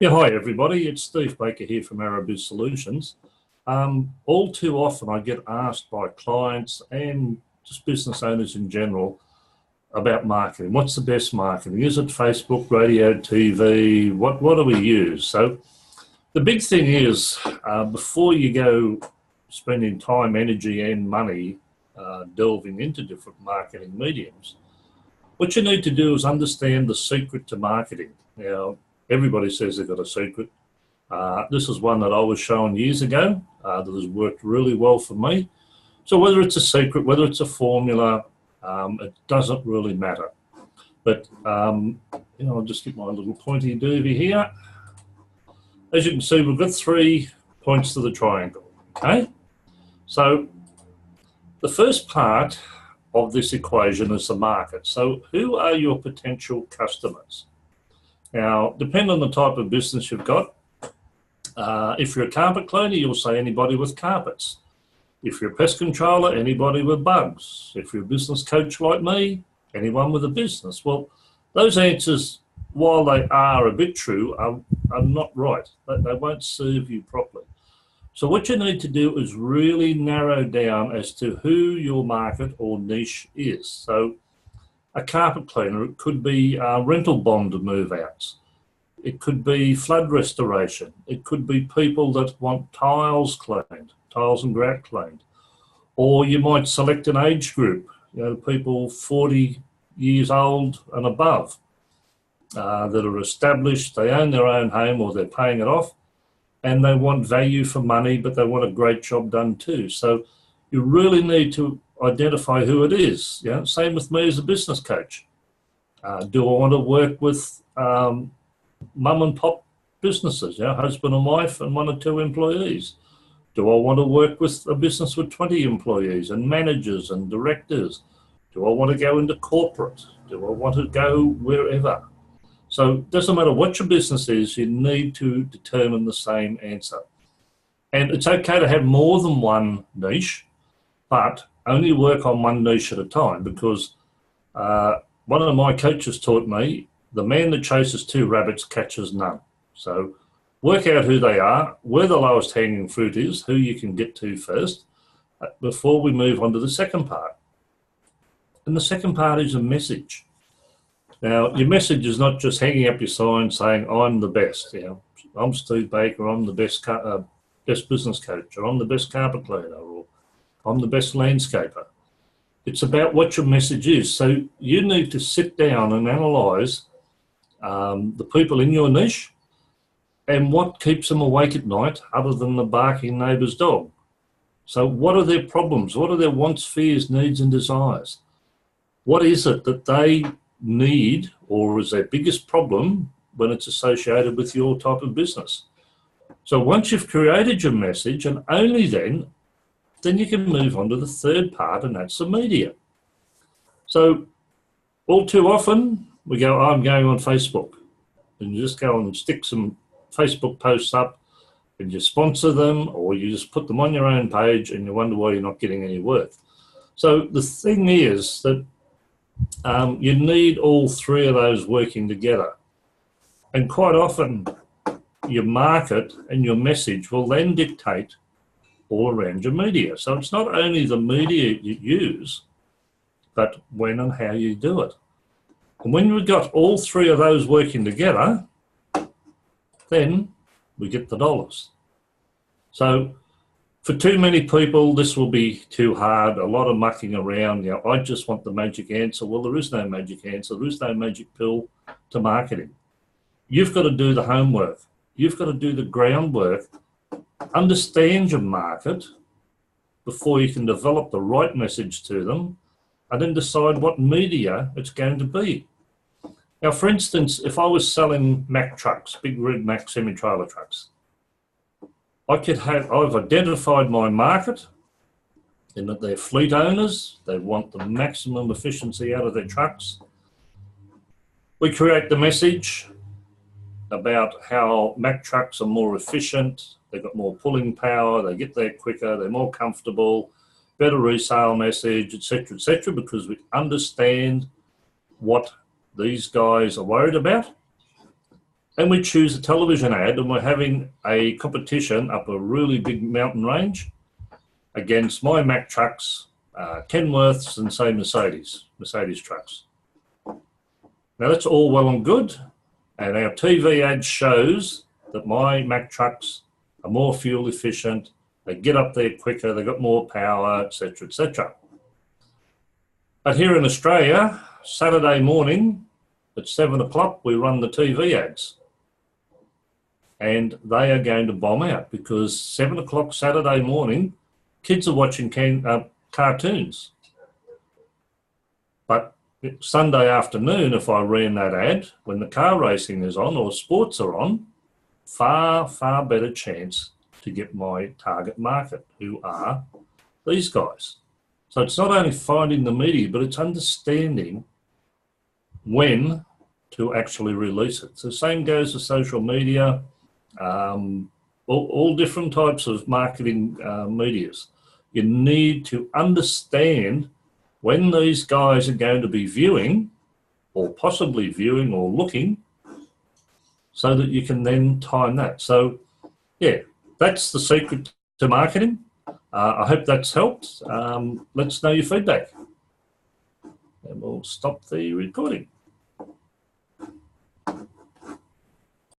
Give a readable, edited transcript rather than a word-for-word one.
Yeah, hi everybody. It's Steve Baker here from Arrowbiz Solutions. All too often I get asked by clients and just business owners in general about marketing. What's the best marketing? Is it Facebook, radio, TV? What do we use? So the big thing is before you go spending time, energy and money delving into different marketing mediums, what you need to do is understand the secret to marketing. Now, everybody says they've got a secret. This is one that I was shown years ago that has worked really well for me. So whether it's a secret, whether it's a formula, it doesn't really matter. But, I'll just get my little pointy doobie here. As you can see, we've got 3 points to the triangle, okay? So the first part of this equation is the market. So who are your potential customers? Now, depending on the type of business you've got, if you're a carpet cleaner, you'll say anybody with carpets. If you're a pest controller, anybody with bugs. If you're a business coach like me, anyone with a business. Well, those answers, while they are a bit true, are not right. They won't serve you properly. So what you need to do is really narrow down as to who your market or niche is. So a carpet cleaner, it could be rental bond move outs. It could be flood restoration. It could be people that want tiles cleaned, tiles and grout cleaned. Or you might select an age group, people 40 years old and above that are established, they own their own home or they're paying it off, and they want value for money, but they want a great job done too. So you really need to identify who it is. Same with me as a business coach. Do I want to work with mum and pop businesses, husband and wife and 1 or 2 employees? Do I want to work with a business with 20 employees and managers and directors? Do I want to go into corporate? Do I want to go wherever? So it doesn't matter what your business is, you need to determine the same answer. And it's okay to have more than one niche, but only work on one niche at a time, because one of my coaches taught me, the man that chases 2 rabbits catches none. So work out who they are, where the lowest hanging fruit is, who you can get to first, before we move on to the second part. And the second part is a message. Now, your message is not just hanging up your sign saying, I'm the best. I'm Steve Baker, I'm the best business coach, or I'm the best carpet cleaner, or I'm the best landscaper. It's about what your message is. So you need to sit down and analyse the people in your niche and what keeps them awake at night other than the barking neighbour's dog. So what are their problems? What are their wants, fears, needs and desires? What is it that they need, or is their biggest problem when it's associated with your type of business? So once you've created your message, and only then you can move on to the third part, and that's the media. So all too often we go, I'm going on Facebook, and you just go and stick some Facebook posts up and you sponsor them, or you just put them on your own page and you wonder why you're not getting any work. So the thing is that you need all 3 of those working together. And quite often your market and your message will then dictate all around your media. So it's not only the media you use, but when and how you do it. And when we've got all 3 of those working together, then we get the dollars. So for too many people, this will be too hard, a lot of mucking around. I just want the magic answer. Well, there is no magic answer. There is no magic pill to marketing. You've got to do the homework. You've got to do the groundwork, understand your market before you can develop the right message to them, and then decide what media it's going to be. Now, for instance, if I was selling Mack trucks, big red Mack semi-trailer trucks, I've identified my market in that they're fleet owners. They want the maximum efficiency out of their trucks. We create the message about how Mack trucks are more efficient, they've got more pulling power, they get there quicker, they're more comfortable, better resale message, etc., because we understand what these guys are worried about. and we choose a television ad, and we're having a competition up a really big mountain range against my Mack trucks, Kenworths, and say Mercedes trucks. Now that's all well and good, and our TV ad shows that my Mack trucks are more fuel efficient, they get up there quicker, they've got more power, etc., etc. But here in Australia, Saturday morning at 7 o'clock, we run the TV ads. And they are going to bomb out because 7 o'clock Saturday morning, kids are watching cartoons. But Sunday afternoon, if I ran that ad, when the car racing is on or sports are on, far, far better chance to get my target market, who are these guys. So it's not only finding the media, but it's understanding when to actually release it. So same goes to social media, all different types of marketing medias. You need to understand when these guys are going to be viewing or possibly viewing or looking so that you can then time that. So yeah, that's the secret to marketing. I hope that's helped. Let's know your feedback. And we'll stop the recording.